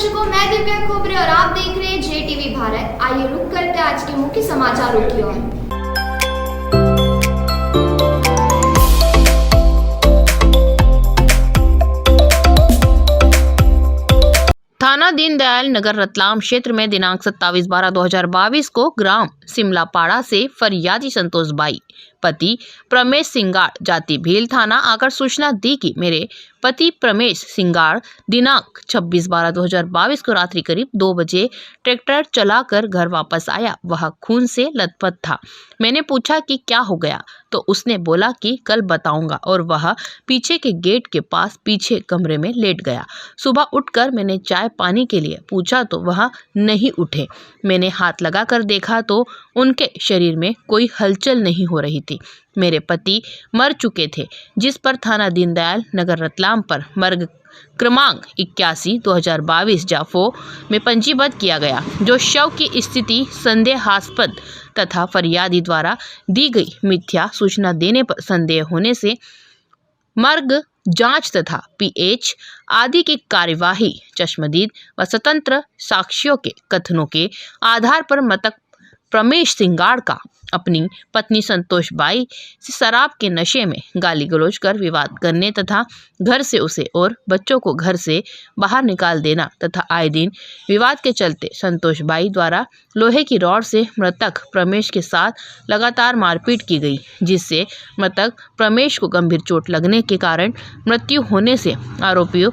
दर्शकों, मैं दिव्या खोबरे और आप देख रहे हैं JTV भारत। आइए रुक करते हैं आज के मुख्य समाचारों की ओर। थाना दीनदयाल नगर रतलाम क्षेत्र में दिनांक 27/12/2022 को ग्राम सिमलापाड़ा से फरियादी संतोष बाई पति प्रमेश सिंगाड़ जाति भील थाना आकर सूचना दी कि मेरे पति प्रमेश सिंगाड़ दिनांक 26/12/2022 को रात्रि करीब 2 बजे ट्रैक्टर चलाकर घर वापस आया। वह खून से लथपथ था। मैंने पूछा कि क्या हो गया, तो उसने बोला कि कल बताऊंगा और वह पीछे के गेट के पास पीछे कमरे में लेट गया। सुबह उठकर मैंने चाय पानी के लिए पूछा तो वह नहीं उठे। मैंने हाथ लगाकर देखा तो उनके शरीर में कोई हलचल नहीं हो रही थी। मेरे पति मर चुके थे, जिस पर थाना दीनदयाल नगर रतलाम पर मर्ग क्रमांक 81/2022 जाफो में पंजीबद्ध किया गया, जो शव की स्थिति संदेहास्पद तथा फरियादी द्वारा दी गई मिथ्या सूचना देने पर संदेह होने से मर्ग जांच तथा पीएच आदि की कार्यवाही चश्मदीद व स्वतंत्र साक्ष्यों के कथनों के आधार पर मृतक प्रमेश सिंगाड़ का अपनी पत्नी संतोष बाई से शराब के नशे में गाली गलौज कर विवाद करने तथा घर से उसे और बच्चों को घर से बाहर निकाल देना तथा आए दिन विवाद के चलते संतोष बाई द्वारा लोहे की रॉड से मृतक प्रमेश के साथ लगातार मारपीट की गई, जिससे मृतक प्रमेश को गंभीर चोट लगने के कारण मृत्यु होने से आरोपियों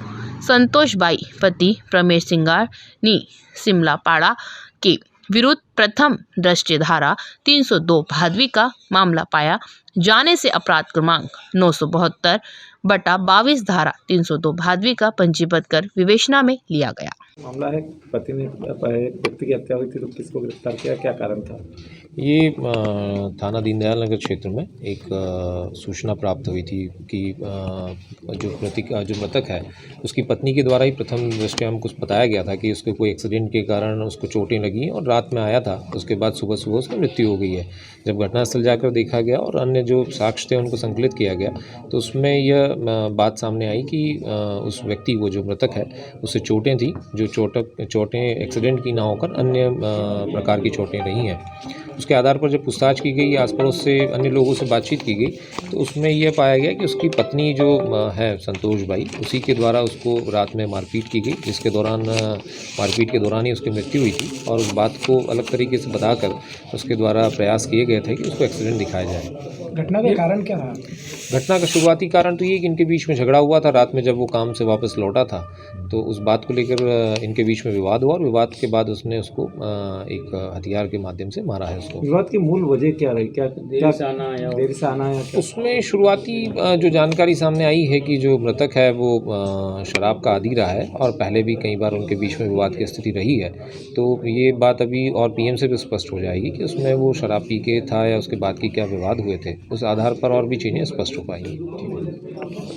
संतोष बाई पति प्रमेश सिंगाड़ ने सिमलापाड़ा के विरुद्ध प्रथम दृष्टया धारा 302 भादवी का मामला पाया जाने से अपराध क्रमांक 972/22 धारा 302 भादवी का पंजीबद्ध कर विवेचना में लिया गया। मामला है पति ने व्यक्ति की हत्या हुई थी, तो किसको गिरफ्तार किया, क्या कारण था? ये थाना दीनदयाल नगर क्षेत्र में एक सूचना प्राप्त हुई थी कि जो मृतक है उसकी पत्नी के द्वारा ही प्रथम दृष्टया हमको बताया गया था कि उसके कोई एक्सीडेंट के कारण उसको चोटें लगी और रात में आया था। उसके बाद सुबह सुबह उसकी मृत्यु हो गई है। जब घटनास्थल जाकर देखा गया और अन्य जो साक्ष्य थे उनको संकलित किया गया तो उसमें यह बात सामने आई कि उस व्यक्ति को जो मृतक है उससे चोटें थी, जो चोटें एक्सीडेंट की ना होकर अन्य प्रकार की चोटें रही हैं। उसके आधार पर जब पूछताछ की गई, आस पड़ोस से अन्य लोगों से बातचीत की गई तो उसमें यह पाया गया कि उसकी पत्नी जो है संतोष बाई, उसी के द्वारा उसको रात में मारपीट की गई, जिसके दौरान मारपीट के दौरान ही उसकी मृत्यु हुई थी। और उस बात को अलग तरीके से बताकर उसके द्वारा प्रयास किए गए थे कि उसको एक्सीडेंट दिखाया जाए। घटना का कारण क्या रहा? घटना का शुरुआती कारण तो ये कि इनके बीच में झगड़ा हुआ था। रात में जब वो काम से वापस लौटा था तो उस बात को लेकर इनके बीच में विवाद हुआ और विवाद के बाद उसने उसको एक हथियार के माध्यम से मारा है उसको। विवाद की मूल वजह क्या रही? क्या देर से आना या क्या? उसमें शुरुआती जो जानकारी सामने आई है कि जो मृतक है वो शराब का आदी रहा है और पहले भी कई बार उनके बीच में विवाद की स्थिति रही है। तो ये बात अभी और पीएम से भी स्पष्ट हो जाएगी कि उसमें वो शराब पी के था या उसके बाद की क्या विवाद हुए थे। उस आधार पर और भी चीज़ें स्पष्ट हो पाएंगी।